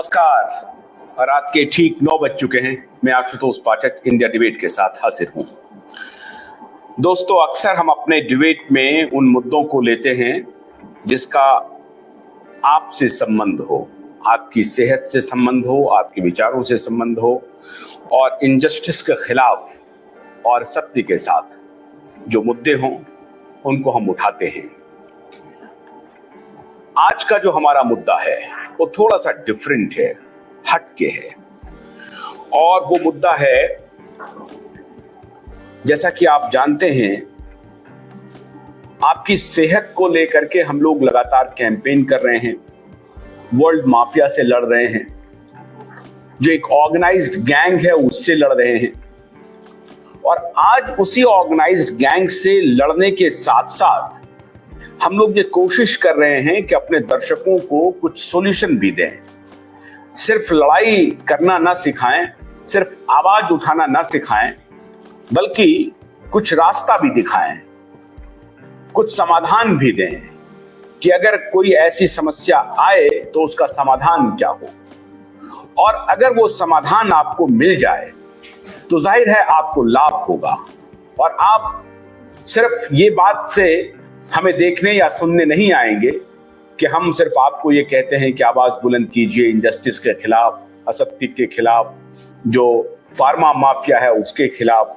नमस्कार। और रात के ठीक 9 बज चुके हैं। मैं आशुतोष पाठक इंडिया डिबेट के साथ हाजिर हूं। दोस्तों, अक्सर हम अपने डिबेट में उन मुद्दों को लेते हैं जिसका आपसे संबंध हो, आपकी सेहत से संबंध हो, आपके विचारों से संबंध हो, और इनजस्टिस के खिलाफ और सत्य के साथ जो मुद्दे हों उनको हम उठाते हैं। आज का जो हमारा मुद्दा है वो थोड़ा सा डिफरेंट है, हटके है। और वो मुद्दा है, जैसा कि आप जानते हैं, आपकी सेहत को लेकर के हम लोग लगातार कैंपेन कर रहे हैं, वर्ल्ड माफिया से लड़ रहे हैं, जो एक ऑर्गेनाइज्ड गैंग है उससे लड़ रहे हैं। और आज उसी ऑर्गेनाइज्ड गैंग से लड़ने के साथ साथ हम लोग ये कोशिश कर रहे हैं कि अपने दर्शकों को कुछ सॉल्यूशन भी दें। सिर्फ लड़ाई करना ना सिखाएं, सिर्फ आवाज उठाना ना सिखाएं, बल्कि कुछ रास्ता भी दिखाएं, कुछ समाधान भी दें कि अगर कोई ऐसी समस्या आए तो उसका समाधान क्या हो। और अगर वो समाधान आपको मिल जाए तो जाहिर है आपको लाभ होगा। और आप सिर्फ ये बात से हमें देखने या सुनने नहीं आएंगे कि हम सिर्फ आपको ये कहते हैं कि आवाज बुलंद कीजिए इनजस्टिस के खिलाफ, असत्य के खिलाफ, जो फार्मा माफिया है उसके खिलाफ।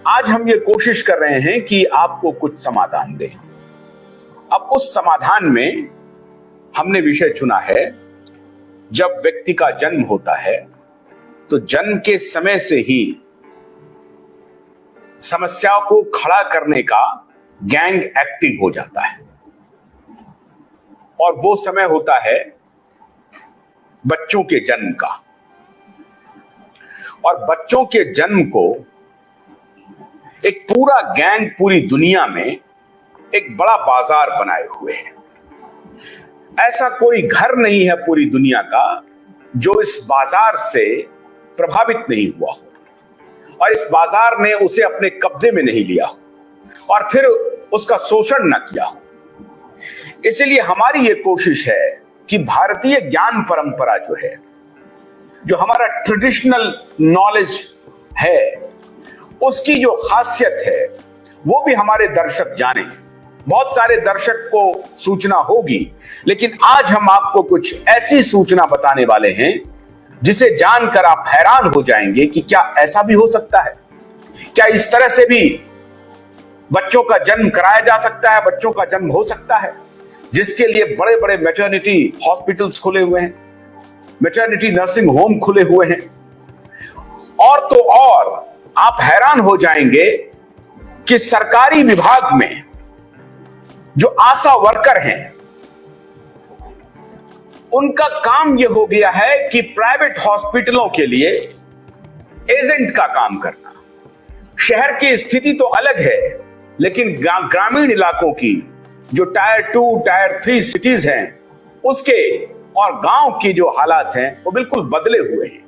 आज हम ये कोशिश कर रहे हैं कि आपको कुछ समाधान दें। अब उस समाधान में हमने विषय चुना है, जब व्यक्ति का जन्म होता है तो जन्म के समय से ही समस्याओं को खड़ा करने का गैंग एक्टिव हो जाता है। और वो समय होता है बच्चों के जन्म का। और बच्चों के जन्म को एक पूरा गैंग पूरी दुनिया में एक बड़ा बाजार बनाए हुए है। ऐसा कोई घर नहीं है पूरी दुनिया का जो इस बाजार से प्रभावित नहीं हुआ हो और इस बाजार ने उसे अपने कब्जे में नहीं लिया हो और फिर उसका शोषण न किया हो। इसलिए हमारी ये कोशिश है कि भारतीय ज्ञान परंपरा जो है, जो हमारा ट्रेडिशनल नॉलेज है, उसकी जो खासियत है वो भी हमारे दर्शक जाने। बहुत सारे दर्शक को सूचना होगी, लेकिन आज हम आपको कुछ ऐसी सूचना बताने वाले हैं जिसे जानकर आप हैरान हो जाएंगे कि क्या ऐसा भी हो सकता है। क्या इस तरह से भी बच्चों का जन्म कराया जा सकता है, बच्चों का जन्म हो सकता है, जिसके लिए बड़े बड़े मैटरनिटी हॉस्पिटल्स खुले हुए हैं, मैटरनिटी नर्सिंग होम खुले हुए हैं। और तो और आप हैरान हो जाएंगे कि सरकारी विभाग में जो आशा वर्कर हैं उनका काम यह हो गया है कि प्राइवेट हॉस्पिटलों के लिए एजेंट का काम करना। शहर की स्थिति तो अलग है, लेकिन ग्रामीण इलाकों की जो टायर 2, टायर 3 सिटीज हैं उसके और गांव की जो हालात हैं वो बिल्कुल बदले हुए हैं।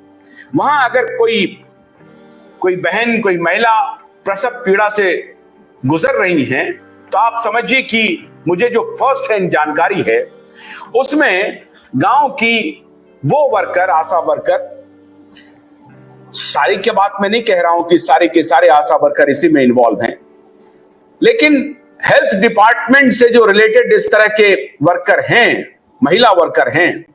वहां अगर कोई बहन, कोई महिला प्रसव पीड़ा से गुजर रही हैं तो आप समझिए कि मुझे जो फर्स्ट हैंड जानकारी है उसमें गांव की वो वर्कर, आशा वर्कर, सारी की बात मैं नहीं कह रहा हूं कि सारे के सारे आशा वर्कर इसी में इन्वॉल्व हैं, लेकिन हेल्थ डिपार्टमेंट से जो रिलेटेड इस तरह के वर्कर हैं, महिला वर्कर हैं,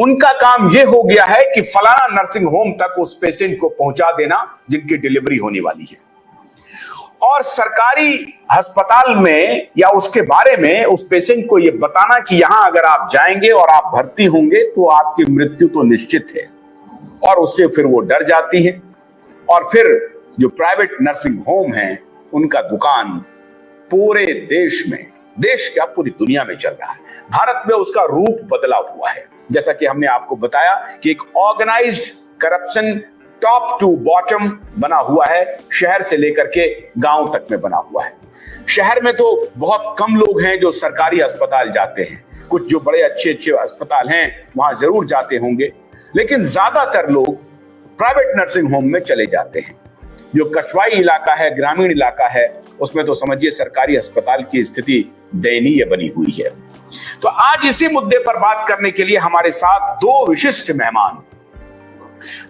उनका काम यह हो गया है कि फलाना नर्सिंग होम तक उस पेशेंट को पहुंचा देना जिनकी डिलीवरी होने वाली है। और सरकारी अस्पताल में या उसके बारे में उस पेशेंट को यह बताना कि यहां अगर आप जाएंगे और आप भर्ती होंगे तो आपकी मृत्यु तो निश्चित है। और उससे फिर वो डर जाती है और फिर जो प्राइवेट नर्सिंग होम है उनका दुकान पूरे देश में, देश क्या पूरी दुनिया में चल रहा है। भारत में उसका रूप बदला हुआ है। जैसा कि हमने आपको बताया कि एक organised corruption top to bottom बना हुआ है, शहर से लेकर के गांव तक में बना हुआ है। शहर में तो बहुत कम लोग हैं जो सरकारी अस्पताल जाते हैं, कुछ जो बड़े अच्छे अच्छे अस्पताल हैं वहां जरूर जाते होंगे, लेकिन ज्यादातर लोग प्राइवेट नर्सिंग होम में चले जाते हैं। जो कस्बाई इलाका है, ग्रामीण इलाका है, उसमें तो समझिए सरकारी अस्पताल की स्थिति दयनीय बनी हुई है। तो आज इसी मुद्दे पर बात करने के लिए हमारे साथ दो विशिष्ट मेहमान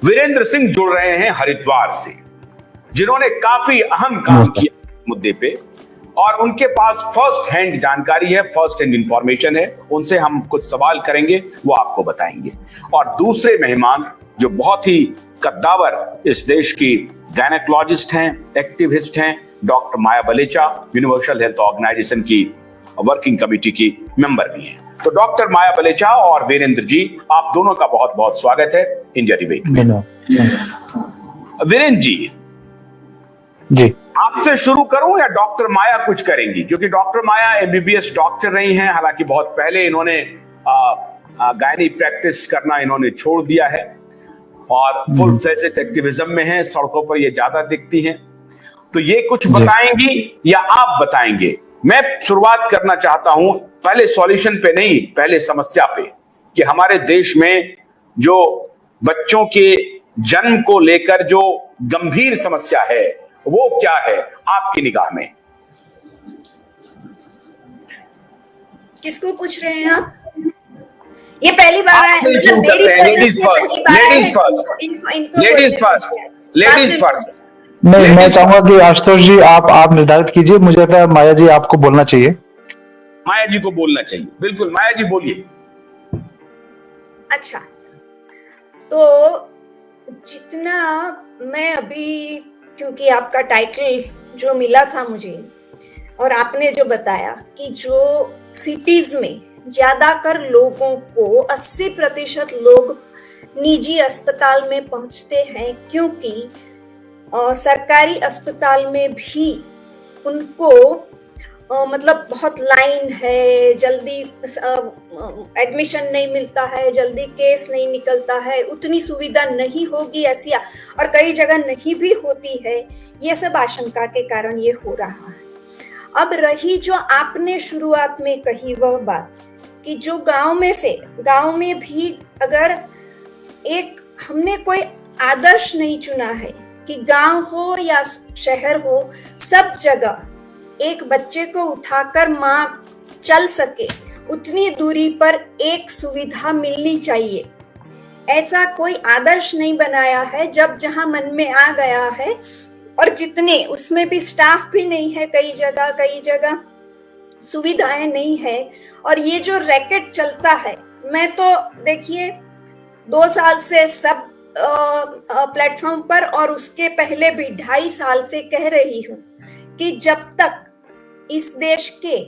वीरेंद्र सिंह जुड़ रहे हैं हरिद्वार से, जिन्होंने काफी अहम काम किया इस मुद्दे पे और उनके पास फर्स्ट हैंड जानकारी है, फर्स्ट हैंड इंफॉर्मेशन है। उनसे हम कुछ सवाल करेंगे, वो आपको बताएंगे। और दूसरे मेहमान जो बहुत ही कद्दावर इस देश की गायनेकोलॉजिस्ट हैं, एक्टिविस्ट हैं, डॉक्टर माया बलेचा, यूनिवर्सल हेल्थ ऑर्गेनाइजेशन की वर्किंग कमेटी की मेंबर भी हैं। तो डॉक्टर माया बलेचा और वीरेंद्र जी, आप दोनों का बहुत बहुत स्वागत है इंडिया डिबेट में। वीरेंद्र जी, आपसे शुरू करूं या डॉक्टर माया कुछ करेंगी? क्योंकि डॉक्टर माया एमबीबीएस डॉक्टर रही हैं, हालांकि बहुत पहले इन्होंने गायनी प्रैक्टिस करना इन्होंने छोड़ दिया है और फुल फ्लेजेड एक्टिविज्म में हैं, सड़कों पर ये ज्यादा दिखती हैं। तो ये कुछ बताएंगी या आप बताएंगे? मैं शुरुआत करना चाहता हूं पहले सॉल्यूशन पे नहीं, पहले समस्या पे, कि हमारे देश में जो बच्चों के जन्म को लेकर जो गंभीर समस्या है वो क्या है आपकी निगाह में? किसको पूछ रहे हैं आप? ये पहली बार है? Ladies first. नहीं, मैं चाहूंगा कि आशुतोष जी आप निर्धारित कीजिए। मुझे लगता है माया जी आपको बोलना चाहिए। माया जी को बोलना चाहिए, बिल्कुल। माया जी बोलिए। अच्छा, तो जितना मैं अभी, क्योंकि आपका टाइटल जो मिला था मुझे और आपने जो बताया कि जो सिटीज में ज्यादातर लोगों को 80% लोग निजी अस्पताल में पहुंचते हैं, क्योंकि सरकारी अस्पताल में भी उनको मतलब बहुत लाइन है, जल्दी एडमिशन नहीं मिलता है, जल्दी केस नहीं निकलता है, उतनी सुविधा नहीं होगी ऐसी, और कई जगह नहीं भी होती है। ये सब आशंका के कारण ये हो रहा है। अब रही जो आपने शुरुआत में कही वह बात कि जो गांव में भी अगर एक हमने कोई आदर्श नहीं चुना है कि गांव हो या शहर हो, सब जगह एक बच्चे को उठाकर माँ चल सके उतनी दूरी पर एक सुविधा मिलनी चाहिए। ऐसा कोई आदर्श नहीं बनाया है। जब जहां मन में आ गया है, और जितने उसमें भी स्टाफ भी नहीं है, कई जगह सुविधाएं नहीं है, और ये जो रैकेट चलता है, मैं तो देखिए 2 साल से सब प्लेटफॉर्म पर और उसके पहले भी 2.5 साल से कह रही हूँ कि जब तक इस देश के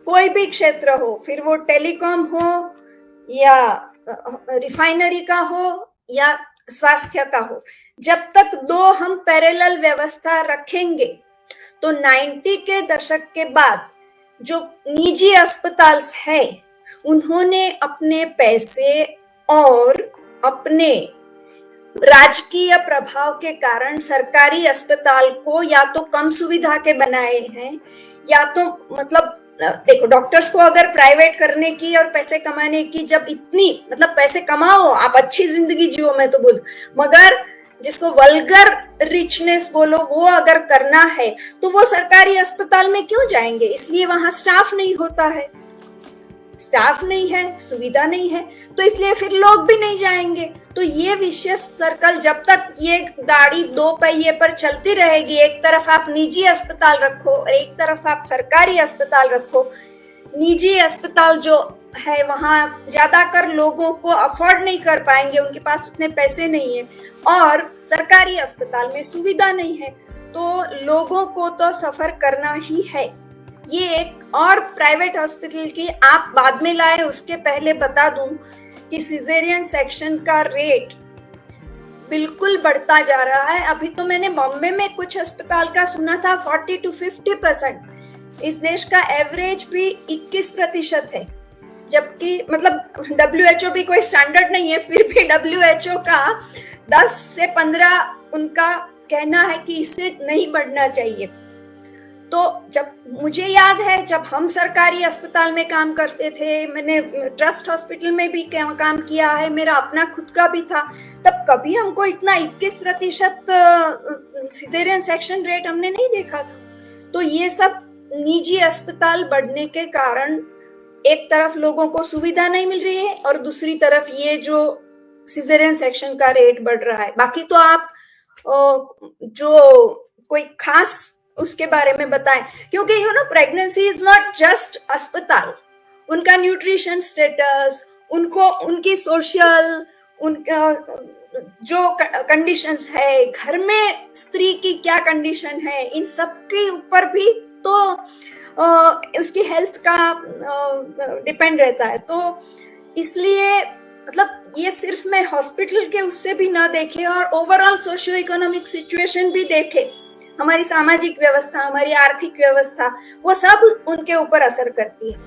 कोई भी क्षेत्र हो, फिर वो टेलीकॉम हो या रिफाइनरी का हो या स्वास्थ्य का हो, जब तक दो हम पैरेलल व्यवस्था रखेंगे तो 90 के दशक के बाद जो निजी अस्पताल है उन्होंने अपने पैसे और अपने राजकीय प्रभाव के कारण सरकारी अस्पताल को या तो कम सुविधा के बनाए हैं, या तो मतलब देखो, डॉक्टर्स को अगर प्राइवेट करने की और पैसे कमाने की, जब इतनी मतलब पैसे कमाओ, आप अच्छी जिंदगी जियो, मैं तो बोल, मगर जिसको वल्गर रिचनेस बोलो वो अगर करना है तो वो सरकारी अस्पताल में क्यों जाएंगे? इसलिए वहां स्टाफ नहीं होता है, स्टाफ नहीं है, सुविधा नहीं है, तो इसलिए फिर लोग भी नहीं जाएंगे। तो ये विशेष सर्कल, जब तक ये गाड़ी 2 पहिए पर चलती रहेगी, एक तरफ आप निजी अस्पताल रखो और एक तरफ आप सरकारी अस्पताल रखो, निजी अस्पताल जो है वहां ज्यादातर लोगों को अफोर्ड नहीं कर पाएंगे, उनके पास उतने पैसे नहीं है, और सरकारी अस्पताल में सुविधा नहीं है, तो लोगों को तो सफर करना ही है। ये एक और प्राइवेट हॉस्पिटल की आप बाद में लाए, उसके पहले बता दूं कि सिजेरियन सेक्शन का रेट बिल्कुल बढ़ता जा रहा है। अभी तो मैंने बॉम्बे में कुछ अस्पताल का सुना था 40 to 50%। इस देश का एवरेज भी 21% है, जबकि मतलब WHO भी कोई स्टैंडर्ड नहीं है, फिर भी WHO का 10 से 15 उनका कहना है कि इससे नहीं बढ़ना चाहिए। तो जब मुझे याद है, जब हम सरकारी अस्पताल में काम करते थे, मैंने ट्रस्ट हॉस्पिटल में भी काम किया है, मेरा अपना खुद का भी था, तब कभी हमको इतना 21% सिजेरियन सेक्शन रेट हमने नहीं देखा था। तो ये सब निजी अस्पताल बढ़ने के कारण एक तरफ लोगों को सुविधा नहीं मिल रही है और दूसरी तरफ ये जो सिजेरियन सेक्शन का रेट बढ़ रहा है। बाकी तो आप जो कोई खास उसके बारे में बताएं, क्योंकि प्रेगनेंसी इज नॉट जस्ट अस्पताल, उनका न्यूट्रिशन स्टेटस, उनको उनकी सोशल, उनका जो कंडीशंस है घर में, स्त्री की क्या कंडीशन है, इन सब के ऊपर भी तो उसकी हेल्थ का डिपेंड रहता है। तो इसलिए मतलब ये सिर्फ मैं हॉस्पिटल के उससे भी ना देखे और ओवरऑल सोशियो इकोनॉमिक सिचुएशन भी देखे, हमारी सामाजिक व्यवस्था, हमारी आर्थिक व्यवस्था, वो सब उनके ऊपर असर करती है।